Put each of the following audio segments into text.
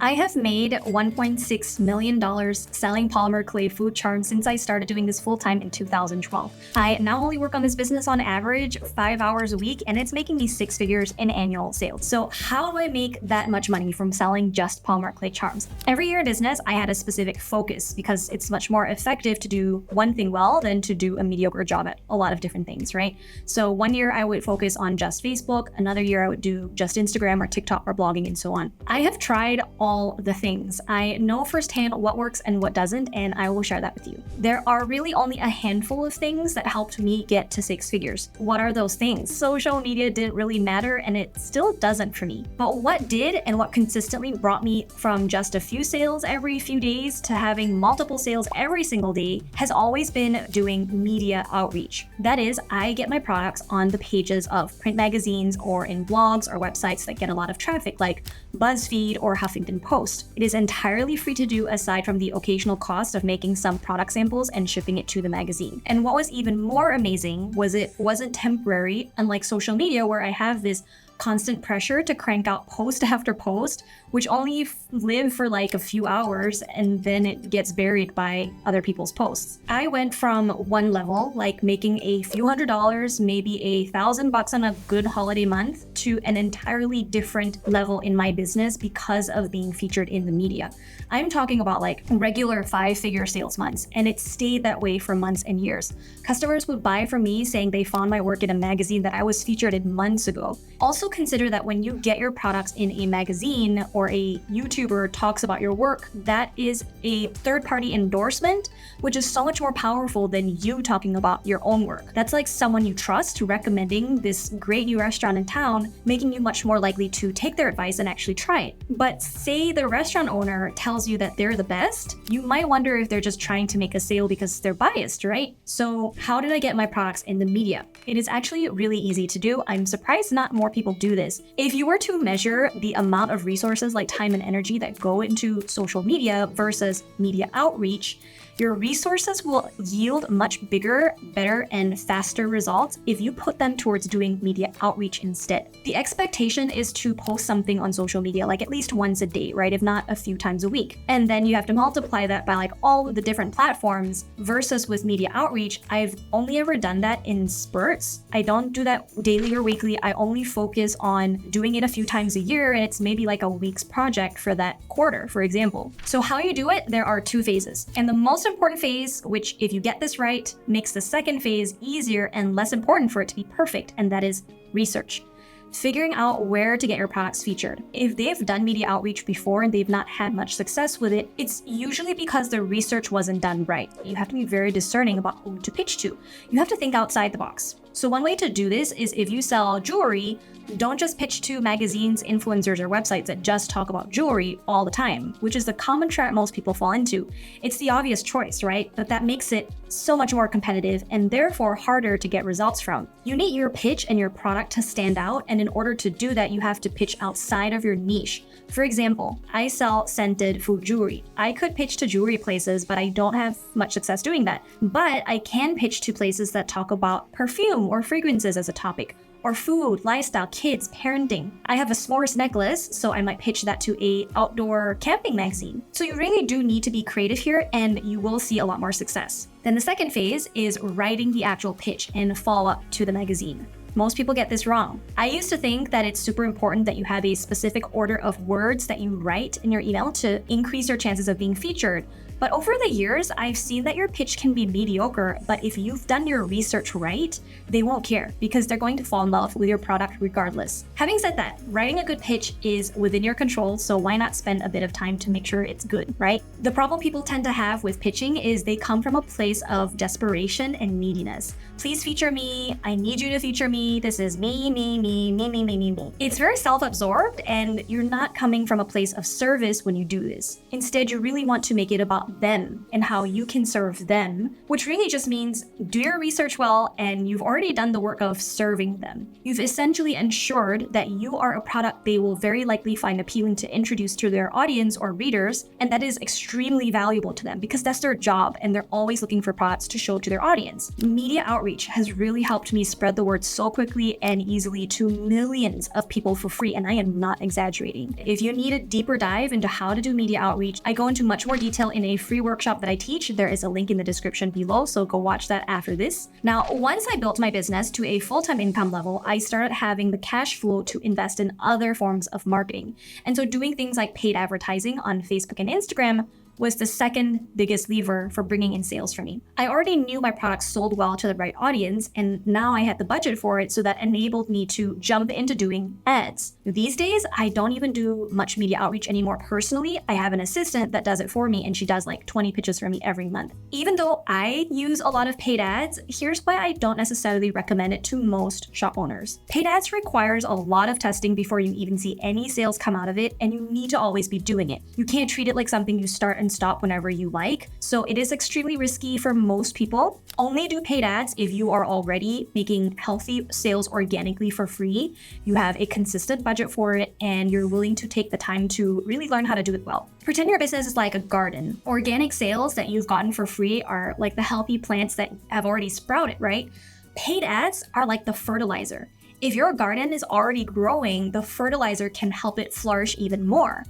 I have made $1.6 million selling polymer clay food charms since I started doing this full-time in 2012. I now only work on this business on average 5 hours a week, and it's making me 6 figures in annual sales. So how do I make that much money from selling just polymer clay charms? Every year in business, I had a specific focus because it's much more effective to do one thing well than to do a mediocre job at a lot of different things, right? So one year I would focus on just Facebook, another year I would do just Instagram or TikTok or blogging and so on. I have tried all the things. I know firsthand what works and what doesn't, and I will share that with you. There are really only a handful of things that helped me get to 6 figures. What are those things? Social media didn't really matter, and it still doesn't for me. But what did and what consistently brought me from just a few sales every few days to having multiple sales every single day has always been doing media outreach. That is, I get my products on the pages of print magazines or in blogs or websites that get a lot of traffic like BuzzFeed or Huffington Post. It is entirely free to do aside from the occasional cost of making some product samples and shipping it to the magazine. And what was even more amazing was it wasn't temporary, unlike social media where I have this constant pressure to crank out post after post, which only live for like a few hours and then it gets buried by other people's posts. I went from one level, like making a few $100s, maybe $1,000 on a good holiday month, to an entirely different level in my business because of being featured in the media. I'm talking about like regular 5-figure sales months, and it stayed that way for months and years. Customers would buy from me saying they found my work in a magazine that I was featured in months ago. Also consider that when you get your products in a magazine or a YouTuber talks about your work, that is a third-party endorsement, which is so much more powerful than you talking about your own work. That's like someone you trust recommending this great new restaurant in town, making you much more likely to take their advice and actually try it. But say the restaurant owner tells you that they're the best, you might wonder if they're just trying to make a sale because they're biased, right? So how did I get my products in the media? It is actually really easy to do. I'm surprised not more people do this. If you were to measure the amount of resources like time and energy that go into social media versus media outreach, your resources will yield much bigger, better, and faster results if you put them towards doing media outreach instead. The expectation is to post something on social media like at least once a day, right? If not a few times a week. And then you have to multiply that by like all of the different platforms versus with media outreach. I've only ever done that in spurts. I don't do that daily or weekly. I only focus on doing it a few times a year, and it's maybe like a week's project for that quarter, for example. So how you do it, there are 2 phases. And the most important phase, which if you get this right, makes the second phase easier and less important for it to be perfect, and that is research. Figuring out where to get your products featured. If they've done media outreach before and they've not had much success with it, it's usually because the research wasn't done right. You have to be very discerning about who to pitch to. You have to think outside the box. So one way to do this is if you sell jewelry, don't just pitch to magazines, influencers, or websites that just talk about jewelry all the time, which is the common trap most people fall into. It's the obvious choice, right? But that makes it so much more competitive and therefore harder to get results from. You need your pitch and your product to stand out, and in order to do that, you have to pitch outside of your niche. For example, I sell scented food jewelry. I could pitch to jewelry places, but I don't have much success doing that. But I can pitch to places that talk about perfume or fragrances as a topic, or food, lifestyle, kids, parenting. I have a s'mores necklace, so I might pitch that to a outdoor camping magazine. So you really do need to be creative here, and you will see a lot more success. Then the second phase is writing the actual pitch and follow up to the magazine. Most people get this wrong. I used to think that it's super important that you have a specific order of words that you write in your email to increase your chances of being featured. But over the years, I've seen that your pitch can be mediocre, but if you've done your research right, they won't care because they're going to fall in love with your product regardless. Having said that, writing a good pitch is within your control, so why not spend a bit of time to make sure it's good, right? The problem people tend to have with pitching is they come from a place of desperation and neediness. Please feature me. I need you to feature me. This is me. It's very self-absorbed, and you're not coming from a place of service when you do this. Instead, you really want to make it about about them and how you can serve them, which really just means do your research well and you've already done the work of serving them. You've essentially ensured that you are a product they will very likely find appealing to introduce to their audience or readers, and that is extremely valuable to them because that's their job and they're always looking for products to show to their audience. Media outreach has really helped me spread the word so quickly and easily to millions of people for free, and I am not exaggerating. If you need a deeper dive into how to do media outreach, I go into much more detail in a free workshop that I teach. There is a link in the description below, so go watch that after this. Now, once I built my business to a full-time income level, I started having the cash flow to invest in other forms of marketing. And so doing things like paid advertising on Facebook and Instagram was the second biggest lever for bringing in sales for me. I already knew my products sold well to the right audience, and now I had the budget for it, so that enabled me to jump into doing ads. These days, I don't even do much media outreach anymore personally. I have an assistant that does it for me, and she does like 20 pitches for me every month. Even though I use a lot of paid ads, here's why I don't necessarily recommend it to most shop owners. Paid ads requires a lot of testing before you even see any sales come out of it, and you need to always be doing it. You can't treat it like something you start and stop whenever you like. So it is extremely risky for most people. Only do paid ads if you are already making healthy sales organically for free, you have a consistent budget for it, and you're willing to take the time to really learn how to do it well. Pretend your business is like a garden. Organic sales that you've gotten for free are like the healthy plants that have already sprouted, right? Paid ads are like the fertilizer. If your garden is already growing, the fertilizer can help it flourish even more.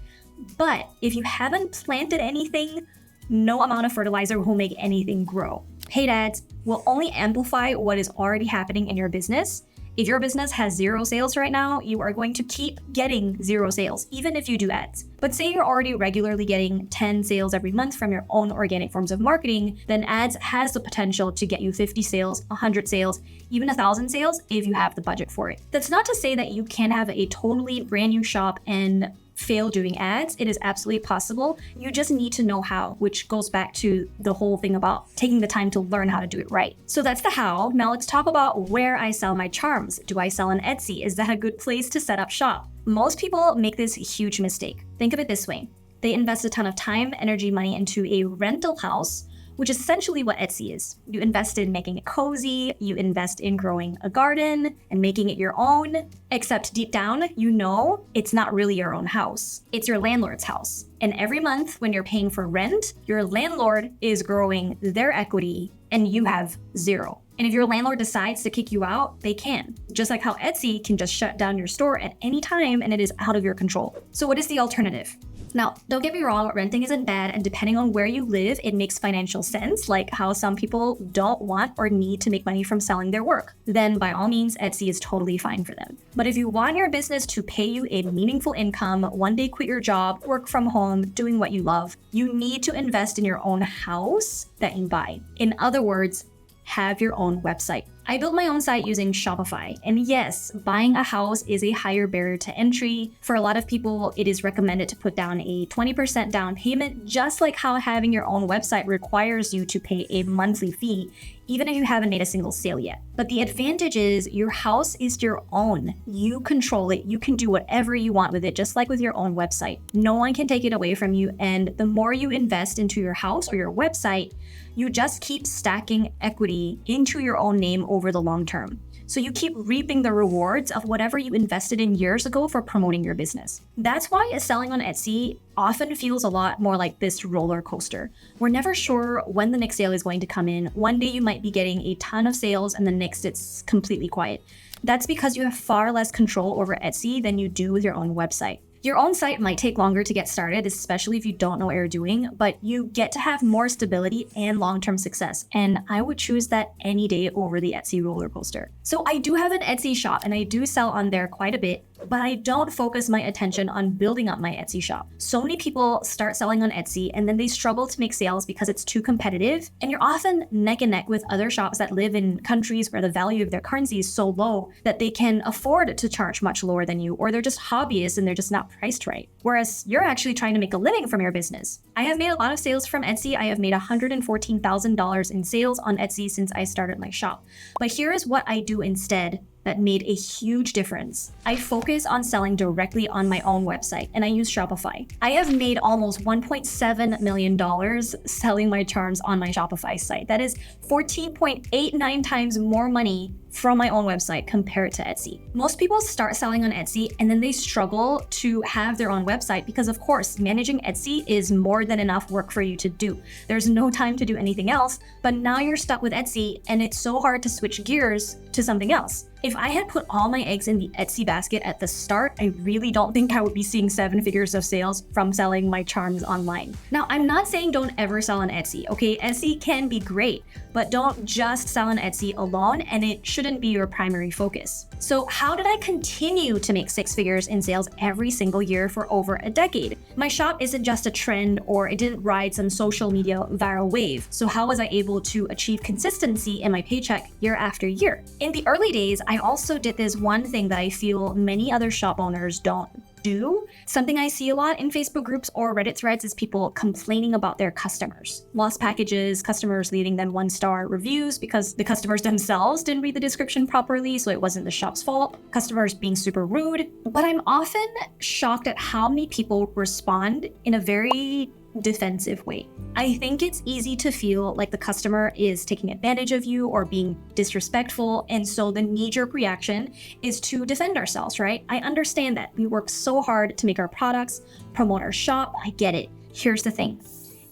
But if you haven't planted anything, no amount of fertilizer will make anything grow. Paid ads will only amplify what is already happening in your business. If your business has 0 sales right now, you are going to keep getting 0 sales, even if you do ads. But say you're already regularly getting 10 sales every month from your own organic forms of marketing, then ads has the potential to get you 50 sales, 100 sales, even 1,000 sales if you have the budget for it. That's not to say that you can have a totally brand new shop and fail doing ads. It is absolutely possible. You just need to know how, which goes back to the whole thing about taking the time to learn how to do it right. So that's the how. Now let's talk about where I sell my charms. Do I sell on Etsy? Is that a good place to set up shop? Most people make this huge mistake. Think of it this way. They invest a ton of time, energy, money into a rental house, which is essentially what Etsy is. You invest in making it cozy, you invest in growing a garden and making it your own, except deep down, you know it's not really your own house. It's your landlord's house. And every month when you're paying for rent, your landlord is growing their equity and you have 0. And if your landlord decides to kick you out, they can. Just like how Etsy can just shut down your store at any time and it is out of your control. So what is the alternative? Now, don't get me wrong, renting isn't bad, and depending on where you live, it makes financial sense, like how some people don't want or need to make money from selling their work. Then by all means, Etsy is totally fine for them. But if you want your business to pay you a meaningful income, one day quit your job, work from home, doing what you love, you need to invest in your own house that you buy. In other words, have your own website. I built my own site using Shopify, and yes, buying a house is a higher barrier to entry. For a lot of people, it is recommended to put down a 20% down payment, just like how having your own website requires you to pay a monthly fee, even if you haven't made a single sale yet. But the advantage is your house is your own. You control it. You can do whatever you want with it, just like with your own website. No one can take it away from you, and the more you invest into your house or your website, you just keep stacking equity into your own name over the long term. So you keep reaping the rewards of whatever you invested in years ago for promoting your business. That's why selling on Etsy often feels a lot more like this roller coaster. We're never sure when the next sale is going to come in. One day you might be getting a ton of sales and the next it's completely quiet. That's because you have far less control over Etsy than you do with your own website. Your own site might take longer to get started, especially if you don't know what you're doing, but you get to have more stability and long-term success. And I would choose that any day over the Etsy roller coaster. So I do have an Etsy shop and I do sell on there quite a bit, but I don't focus my attention on building up my Etsy shop. So many people start selling on Etsy and then they struggle to make sales because it's too competitive. And you're often neck and neck with other shops that live in countries where the value of their currency is so low that they can afford to charge much lower than you, or they're just hobbyists and they're just not priced right. Whereas you're actually trying to make a living from your business. I have made a lot of sales from Etsy. I have made $114,000 in sales on Etsy since I started my shop. But here is what I do instead that made a huge difference. I focus on selling directly on my own website, and I use Shopify. I have made almost $1.7 million selling my charms on my Shopify site. That is 14.89 times more money from my own website compared to Etsy. Most people start selling on Etsy and then they struggle to have their own website because, of course, managing Etsy is more than enough work for you to do. There's no time to do anything else, but now you're stuck with Etsy and it's so hard to switch gears to something else. If I had put all my eggs in the Etsy basket at the start, I really don't think I would be seeing 7 figures of sales from selling my charms online. Now, I'm not saying don't ever sell on Etsy, okay? Etsy can be great, but don't just sell on Etsy alone, and it shouldn't be your primary focus. So how did I continue to make 6 figures in sales every single year for over a decade? My shop isn't just a trend, or it didn't ride some social media viral wave. So how was I able to achieve consistency in my paycheck year after year? In the early days, I also did this one thing that I feel many other shop owners don't do. Something I see a lot in Facebook groups or Reddit threads is people complaining about their customers. Lost packages, customers leaving them 1-star reviews because the customers themselves didn't read the description properly, so it wasn't the shop's fault. Customers being super rude. But I'm often shocked at how many people respond in a very defensive way. I think it's easy to feel like the customer is taking advantage of you or being disrespectful, and so the knee-jerk reaction is to defend ourselves, right? I understand that. We work so hard to make our products, promote our shop. I get it. Here's the thing.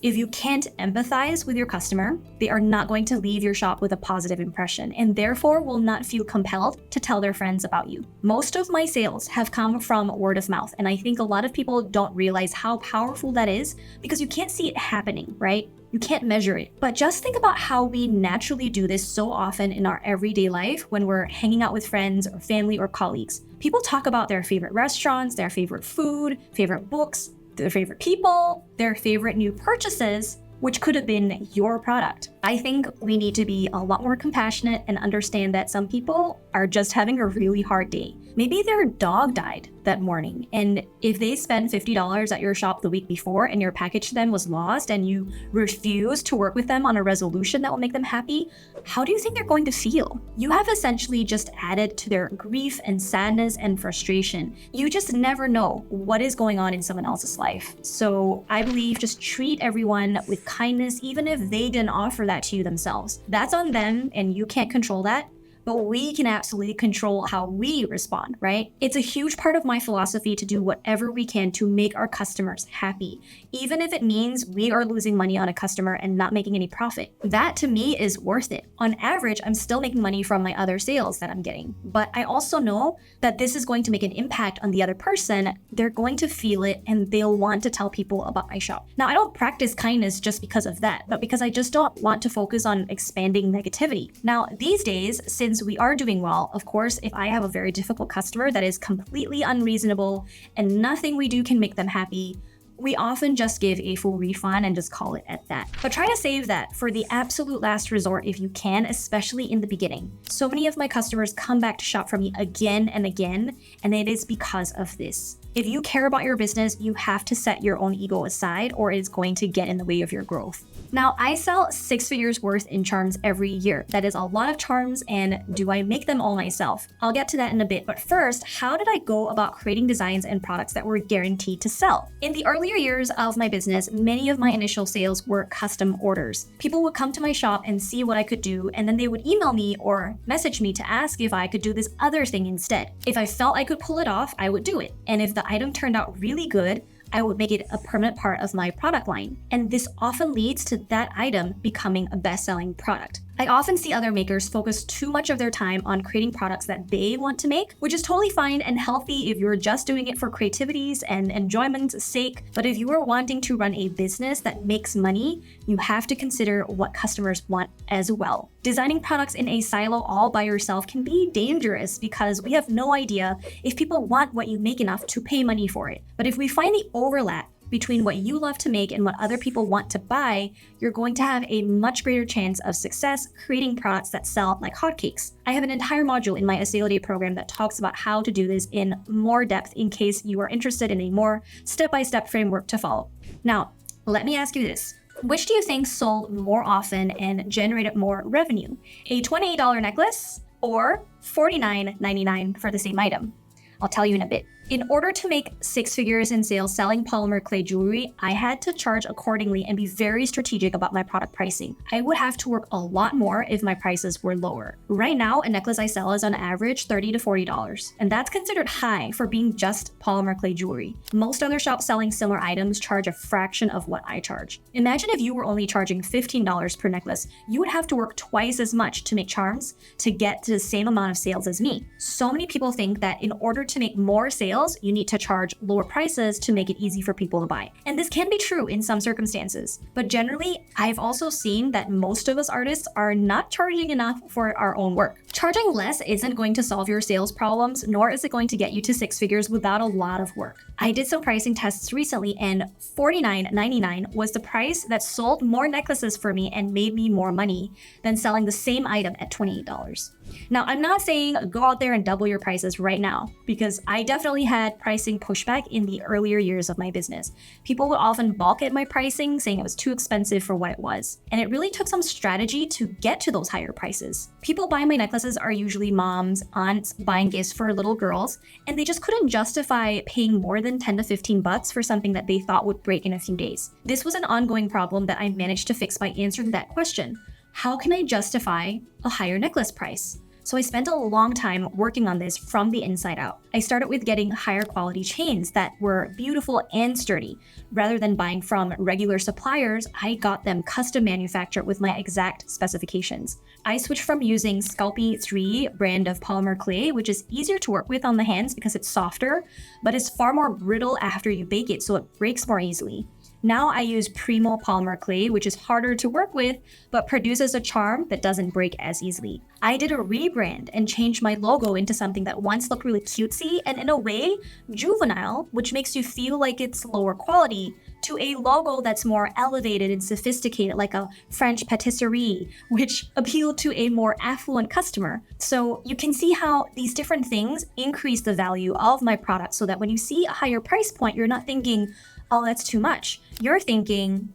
If you can't empathize with your customer, they are not going to leave your shop with a positive impression and therefore will not feel compelled to tell their friends about you. Most of my sales have come from word of mouth, and I think a lot of people don't realize how powerful that is because you can't see it happening, right? You can't measure it. But just think about how we naturally do this so often in our everyday life when we're hanging out with friends or family or colleagues. People talk about their favorite restaurants, their favorite food, favorite books, their favorite people, their favorite new purchases, which could have been your product. I think we need to be a lot more compassionate and understand that some people are just having a really hard day. Maybe their dog died that morning, and if they spend $50 at your shop the week before and your package to them was lost and you refuse to work with them on a resolution that will make them happy, how do you think they're going to feel? You have essentially just added to their grief and sadness and frustration. You just never know what is going on in someone else's life. So I believe just treat everyone with kindness, even if they didn't offer that to you themselves. That's on them and you can't control that. But we can absolutely control how we respond, right? It's a huge part of my philosophy to do whatever we can to make our customers happy, even if it means we are losing money on a customer and not making any profit. That to me is worth it. On average, I'm still making money from my other sales that I'm getting, but I also know that this is going to make an impact on the other person. They're going to feel it and they'll want to tell people about my shop. Now, I don't practice kindness just because of that, but because I just don't want to focus on expanding negativity. Now, these days, since we are doing well, of course, if I have a very difficult customer that is completely unreasonable and nothing we do can make them happy, we often just give a full refund and just call it at that. But try to save that for the absolute last resort if you can, especially in the beginning. So many of my customers come back to shop from me again and again, and it is because of this. If you care about your business, you have to set your own ego aside or it's going to get in the way of your growth. Now, I sell 6 figures worth in charms every year. That is a lot of charms, and do I make them all myself? I'll get to that in a bit, but first, how did I go about creating designs and products that were guaranteed to sell? In the earlier years of my business, many of my initial sales were custom orders. People would come to my shop and see what I could do, and then they would email me or message me to ask if I could do this other thing instead. If I felt I could pull it off, I would do it. And if the item turned out really good, I would make it a permanent part of my product line. And this often leads to that item becoming a best-selling product. I often see other makers focus too much of their time on creating products that they want to make, which is totally fine and healthy if you're just doing it for creativity's and enjoyment's sake. But if you are wanting to run a business that makes money, you have to consider what customers want as well. Designing products in a silo all by yourself can be dangerous because we have no idea if people want what you make enough to pay money for it. But if we find the overlap between what you love to make and what other people want to buy, you're going to have a much greater chance of success creating products that sell like hotcakes. I have an entire module in my Sale Day program that talks about how to do this in more depth in case you are interested in a more step-by-step framework to follow. Now, let me ask you this. Which do you think sold more often and generated more revenue? A $28 necklace or $49.99 for the same item. I'll tell you in a bit. In order to make six figures in sales selling polymer clay jewelry, I had to charge accordingly and be very strategic about my product pricing. I would have to work a lot more if my prices were lower. Right now, a necklace I sell is on average $30 to $40, and that's considered high for being just polymer clay jewelry. Most other shops selling similar items charge a fraction of what I charge. Imagine if you were only charging $15 per necklace, you would have to work twice as much to make charms to get to the same amount of sales as me. So many people think that in order to make more sales, you need to charge lower prices to make it easy for people to buy. And this can be true in some circumstances. But generally, I've also seen that most of us artists are not charging enough for our own work. Charging less isn't going to solve your sales problems, nor is it going to get you to six figures without a lot of work. I did some pricing tests recently, and $49.99 was the price that sold more necklaces for me and made me more money than selling the same item at $28. Now, I'm not saying go out there and double your prices right now, because I definitely had pricing pushback in the earlier years of my business. People would often balk at my pricing, saying it was too expensive for what it was. And it really took some strategy to get to those higher prices. People buying my necklaces are usually moms, aunts buying gifts for little girls, and they just couldn't justify paying more than 10 to 15 bucks for something that they thought would break in a few days. This was an ongoing problem that I managed to fix by answering that question. How can I justify a higher necklace price? So I spent a long time working on this from the inside out. I started with getting higher quality chains that were beautiful and sturdy. Rather than buying from regular suppliers, I got them custom manufactured with my exact specifications. I switched from using Sculpey 3 brand of polymer clay, which is easier to work with on the hands because it's softer, but it's far more brittle after you bake it, so it breaks more easily. Now I use Primo polymer clay, which is harder to work with, but produces a charm that doesn't break as easily. I did a rebrand and changed my logo into something that once looked really cutesy and in a way juvenile, which makes you feel like it's lower quality, to a logo that's more elevated and sophisticated, like a French patisserie, which appealed to a more affluent customer. So you can see how these different things increase the value of my product so that when you see a higher price point, you're not thinking, oh, that's too much. You're thinking,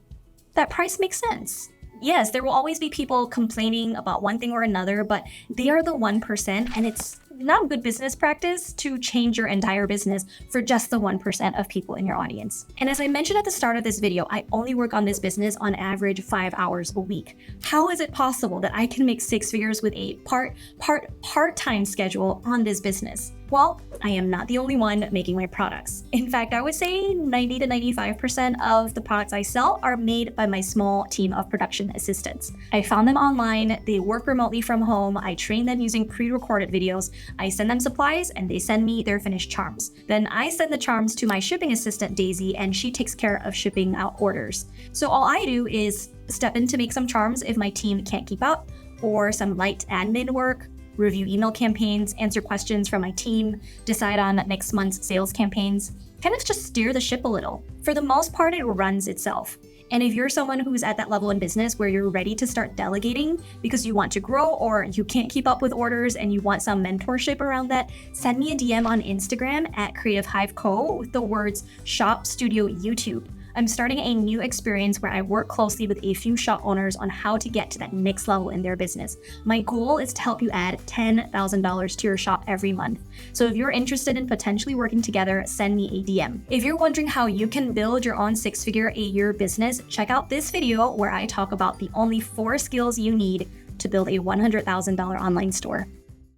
that price makes sense. Yes, there will always be people complaining about one thing or another, but they are the 1%, and it's not good business practice to change your entire business for just the 1% of people in your audience. And as I mentioned at the start of this video, I only work on this business on average 5 hours a week. How is it possible that I can make six figures with a part-time schedule on this business? Well, I am not the only one making my products. In fact, I would say 90 to 95% of the products I sell are made by my small team of production assistants. I found them online, they work remotely from home, I train them using pre-recorded videos, I send them supplies, and they send me their finished charms. Then I send the charms to my shipping assistant, Daisy, and she takes care of shipping out orders. So all I do is step in to make some charms if my team can't keep up, or some light admin work, review email campaigns, answer questions from my team, decide on next month's sales campaigns, kind of just steer the ship a little. For the most part, it runs itself. And if you're someone who's at that level in business where you're ready to start delegating because you want to grow or you can't keep up with orders and you want some mentorship around that, send me a DM on Instagram at Creative Hive Co. with the words Shop Studio YouTube. I'm starting a new experience where I work closely with a few shop owners on how to get to that next level in their business. My goal is to help you add $10,000 to your shop every month. So if you're interested in potentially working together, send me a DM. If you're wondering how you can build your own six-figure a year business, check out this video where I talk about the only 4 skills you need to build a $100,000 online store.